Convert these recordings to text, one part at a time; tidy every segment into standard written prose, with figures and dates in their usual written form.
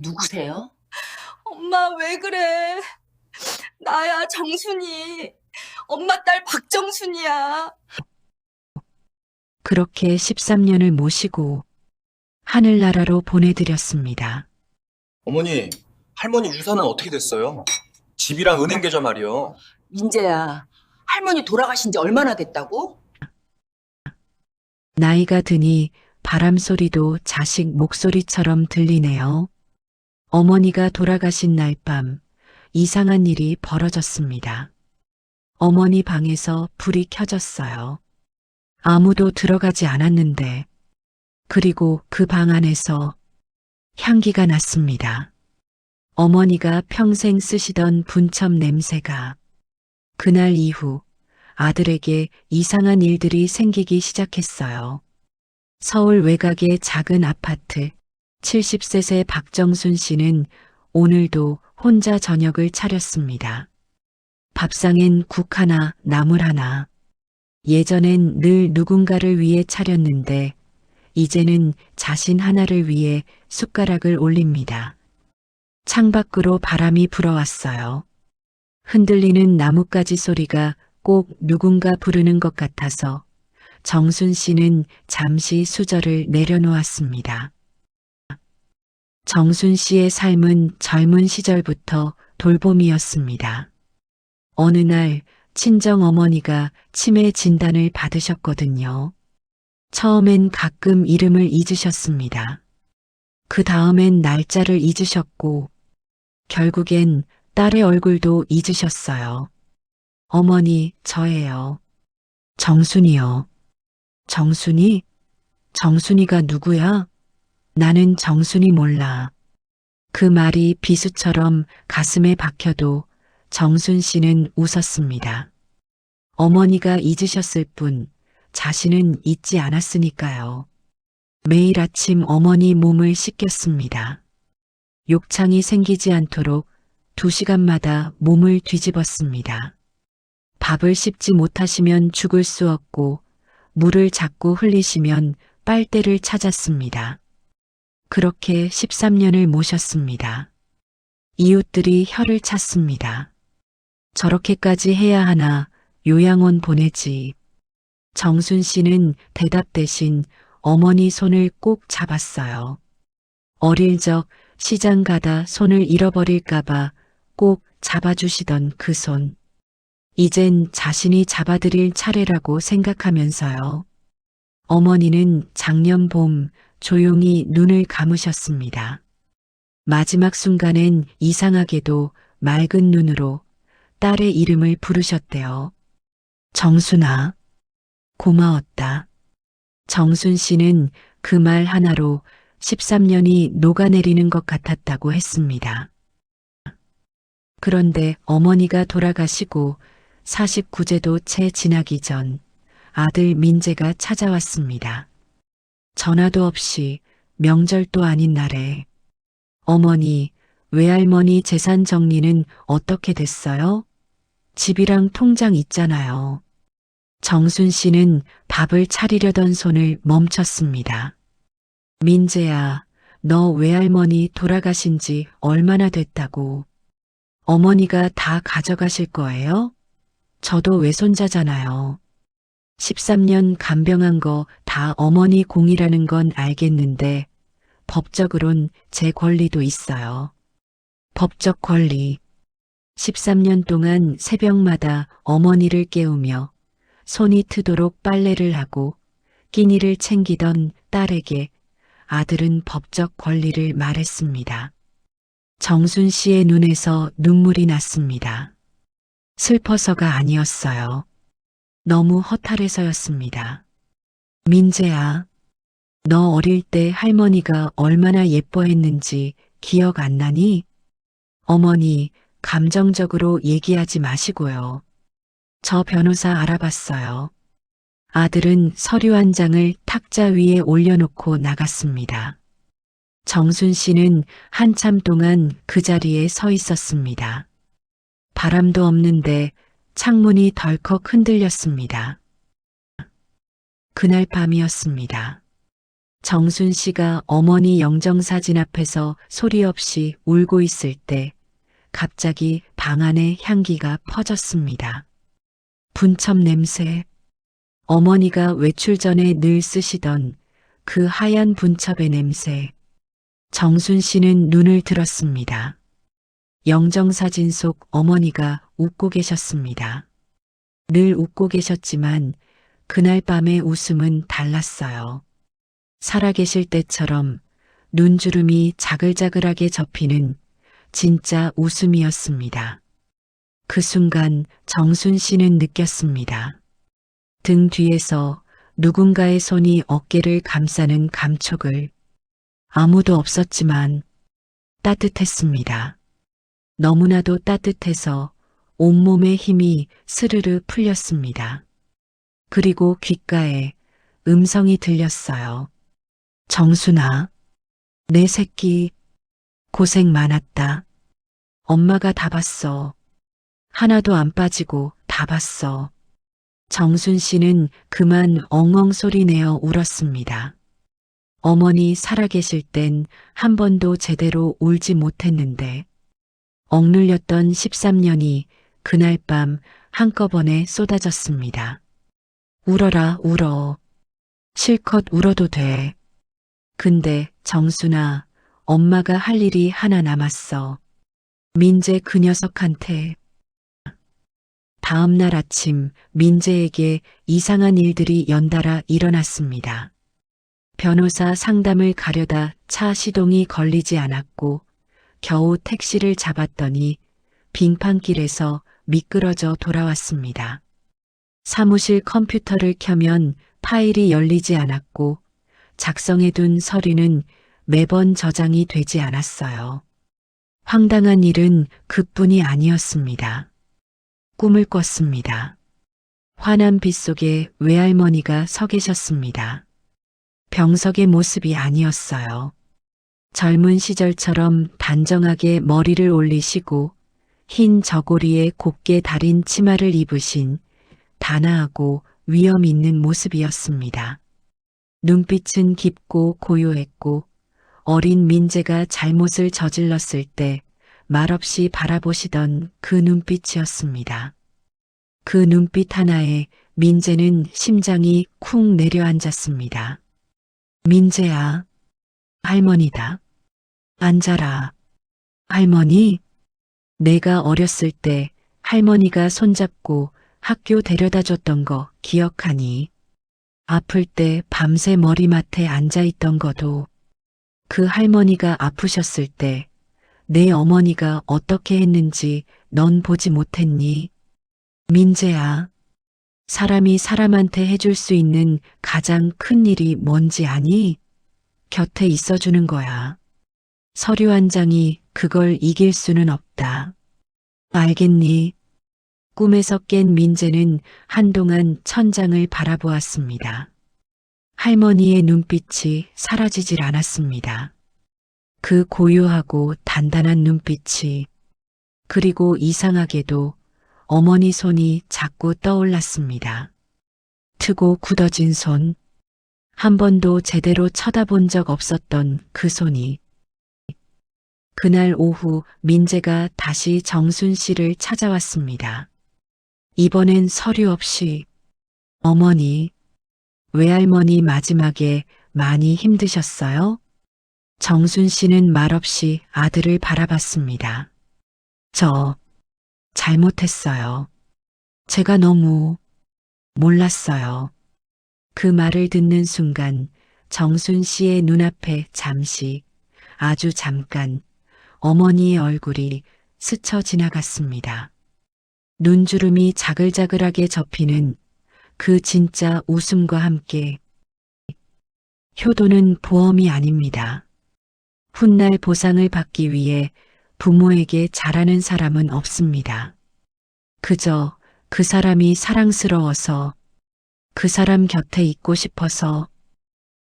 누구세요? 엄마 왜 그래? 나야 정순이. 엄마 딸 박정순이야. 그렇게 13년을 모시고 하늘나라로 보내드렸습니다. 어머니, 할머니 유산은 어떻게 됐어요? 집이랑 은행 계좌 말이요. 민재야, 할머니 돌아가신 지 얼마나 됐다고? 나이가 드니 바람 소리도 자식 목소리처럼 들리네요. 어머니가 돌아가신 날 밤 이상한 일이 벌어졌습니다. 어머니 방에서 불이 켜졌어요. 아무도 들어가지 않았는데, 그리고 그 방 안에서 향기가 났습니다. 어머니가 평생 쓰시던 분첩 냄새가. 그날 이후 아들에게 이상한 일들이 생기기 시작했어요. 서울 외곽의 작은 아파트, 70세 박정순 씨는 오늘도 혼자 저녁을 차렸습니다. 밥상엔 국 하나, 나물 하나. 예전엔 늘 누군가를 위해 차렸는데 이제는 자신 하나를 위해 숟가락을 올립니다. 창밖으로 바람이 불어왔어요. 흔들리는 나뭇가지 소리가 꼭 누군가 부르는 것 같아서 정순 씨는 잠시 수저를 내려놓았습니다. 정순 씨의 삶은 젊은 시절부터 돌봄이었습니다. 어느 날 친정 어머니가 치매 진단을 받으셨거든요. 처음엔 가끔 이름을 잊으셨습니다. 그 다음엔 날짜를 잊으셨고 결국엔 딸의 얼굴도 잊으셨어요. 어머니, 저예요. 정순이요. 정순이? 정순이가 누구야? 나는 정순이 몰라. 그 말이 비수처럼 가슴에 박혀도 정순 씨는 웃었습니다. 어머니가 잊으셨을 뿐 자신은 잊지 않았으니까요. 매일 아침 어머니 몸을 씻겼습니다. 욕창이 생기지 않도록 2시간마다 몸을 뒤집었습니다. 밥을 씹지 못하시면 죽을 수 없고 물을 자꾸 흘리시면 빨대를 찾았습니다. 그렇게 13년을 모셨습니다. 이웃들이 혀를 찼습니다. 저렇게까지 해야 하나 요양원 보내지. 정순 씨는 대답 대신 어머니 손을 꼭 잡았어요. 어릴 적 시장 가다 손을 잃어버릴까봐 꼭 잡아주시던 그 손. 이젠 자신이 잡아드릴 차례라고 생각하면서요. 어머니는 작년 봄 조용히 눈을 감으셨습니다. 마지막 순간엔 이상하게도 맑은 눈으로 딸의 이름을 부르셨대요. 정순아, 고마웠다. 정순 씨는 그 말 하나로 13년이 녹아내리는 것 같았다고 했습니다. 그런데 어머니가 돌아가시고 49제도 채 지나기 전 아들 민재가 찾아왔습니다. 전화도 없이 명절도 아닌 날에 어머니, 외할머니 재산 정리는 어떻게 됐어요? 집이랑 통장 있잖아요. 정순 씨는 밥을 차리려던 손을 멈췄습니다. 민재야, 너 외할머니 돌아가신 지 얼마나 됐다고? 어머니가 다 가져가실 거예요? 저도 외손자잖아요. 13년 간병한 거 다 어머니 공이라는 건 알겠는데 법적으론 제 권리도 있어요. 법적 권리. 13년 동안 새벽마다 어머니를 깨우며 손이 트도록 빨래를 하고 끼니를 챙기던 딸에게 아들은 법적 권리를 말했습니다. 정순 씨의 눈에서 눈물이 났습니다. 슬퍼서가 아니었어요. 너무 허탈해서였습니다. 민재야, 너 어릴 때 할머니가 얼마나 예뻐했는지 기억 안 나니? 어머니, 감정적으로 얘기하지 마시고요. 저 변호사 알아봤어요. 아들은 서류 한 장을 탁자 위에 올려놓고 나갔습니다. 정순 씨는 한참 동안 그 자리에 서 있었습니다. 바람도 없는데 창문이 덜컥 흔들렸습니다. 그날 밤이었습니다. 정순 씨가 어머니 영정사진 앞에서 소리 없이 울고 있을 때 갑자기 방 안에 향기가 퍼졌습니다. 분첩 냄새. 어머니가 외출 전에 늘 쓰시던 그 하얀 분첩의 냄새. 정순 씨는 눈을 들었습니다. 영정사진 속 어머니가 웃고 계셨습니다. 늘 웃고 계셨지만 그날 밤의 웃음은 달랐어요. 살아계실 때처럼 눈주름이 자글자글하게 접히는 진짜 웃음이었습니다. 그 순간 정순 씨는 느꼈습니다. 등 뒤에서 누군가의 손이 어깨를 감싸는 감촉을. 아무도 없었지만 따뜻했습니다. 너무나도 따뜻해서 온몸의 힘이 스르르 풀렸습니다. 그리고 귓가에 음성이 들렸어요. 정순아, 내 새끼 고생 많았다. 엄마가 다 봤어. 하나도 안 빠지고 다 봤어. 정순 씨는 그만 엉엉 소리 내어 울었습니다. 어머니 살아계실 땐 한 번도 제대로 울지 못했는데 억눌렸던 13년이 그날 밤 한꺼번에 쏟아졌습니다. 울어라, 울어. 실컷 울어도 돼. 근데 정순아, 엄마가 할 일이 하나 남았어. 민재 그 녀석한테. 다음 날 아침 민재에게 이상한 일들이 연달아 일어났습니다. 변호사 상담을 가려다 차 시동이 걸리지 않았고 겨우 택시를 잡았더니 빙판길에서 미끄러져 돌아왔습니다. 사무실 컴퓨터를 켜면 파일이 열리지 않았고 작성해둔 서류는 매번 저장이 되지 않았어요. 황당한 일은 그뿐이 아니었습니다. 꿈을 꿨습니다. 환한 빛 속에 외할머니가 서 계셨습니다. 병석의 모습이 아니었어요. 젊은 시절처럼 단정하게 머리를 올리시고 흰 저고리에 곱게 다린 치마를 입으신 단아하고 위험 있는 모습이었습니다. 눈빛은 깊고 고요했고 어린 민재가 잘못을 저질렀을 때 말없이 바라보시던 그 눈빛이었습니다. 그 눈빛 하나에 민재는 심장이 쿵 내려앉았습니다. 민재야, 할머니다. 앉아라. 할머니? 내가 어렸을 때 할머니가 손잡고 학교 데려다 줬던 거 기억하니? 아플 때 밤새 머리맡에 앉아있던 거도 그 할머니가 아프셨을 때 내 어머니가 어떻게 했는지 넌 보지 못했니? 민재야, 사람이 사람한테 해줄 수 있는 가장 큰 일이 뭔지 아니? 곁에 있어주는 거야. 서류 한 장이 그걸 이길 수는 없다. 알겠니? 꿈에서 깬 민재는 한동안 천장을 바라보았습니다. 할머니의 눈빛이 사라지질 않았습니다. 그 고요하고 단단한 눈빛이, 그리고 이상하게도 어머니 손이 자꾸 떠올랐습니다. 트고 굳어진 손, 한 번도 제대로 쳐다본 적 없었던 그 손이. 그날 오후 민재가 다시 정순 씨를 찾아왔습니다. 이번엔 서류 없이. 어머니, 외할머니 마지막에 많이 힘드셨어요? 정순 씨는 말없이 아들을 바라봤습니다. 저 잘못했어요. 제가 너무 몰랐어요. 그 말을 듣는 순간 정순 씨의 눈앞에 잠시, 아주 잠깐 어머니의 얼굴이 스쳐 지나갔습니다. 눈주름이 자글자글하게 접히는 그 진짜 웃음과 함께. 효도는 보험이 아닙니다. 훗날 보상을 받기 위해 부모에게 잘하는 사람은 없습니다. 그저 그 사람이 사랑스러워서, 그 사람 곁에 있고 싶어서,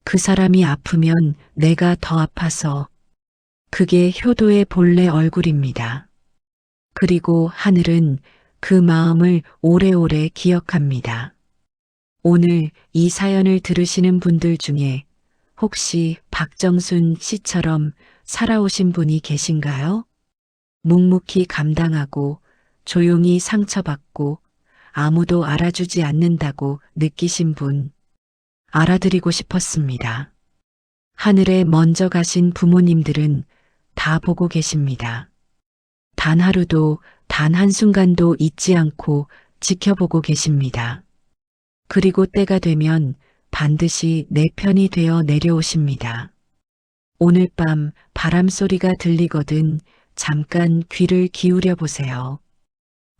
그 사람이 아프면 내가 더 아파서. 그게 효도의 본래 얼굴입니다. 그리고 하늘은 그 마음을 오래오래 기억합니다. 오늘 이 사연을 들으시는 분들 중에 혹시 박정순 씨처럼 살아오신 분이 계신가요? 묵묵히 감당하고 조용히 상처받고 아무도 알아주지 않는다고 느끼신 분, 알아드리고 싶었습니다. 하늘에 먼저 가신 부모님들은 다 보고 계십니다. 단 하루도, 단 한순간도 잊지 않고 지켜보고 계십니다. 그리고 때가 되면 반드시 내 편이 되어 내려오십니다. 오늘 밤 바람 소리가 들리거든 잠깐 귀를 기울여 보세요.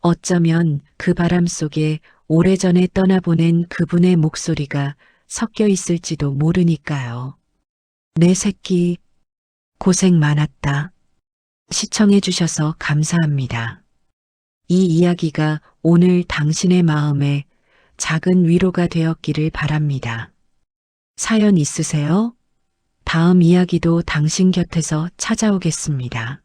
어쩌면 그 바람 속에 오래전에 떠나보낸 그분의 목소리가 섞여 있을지도 모르니까요. 내 새끼, 고생 많았다. 시청해 주셔서 감사합니다. 이 이야기가 오늘 당신의 마음에 작은 위로가 되었기를 바랍니다. 사연 있으세요? 다음 이야기도 당신 곁에서 찾아오겠습니다.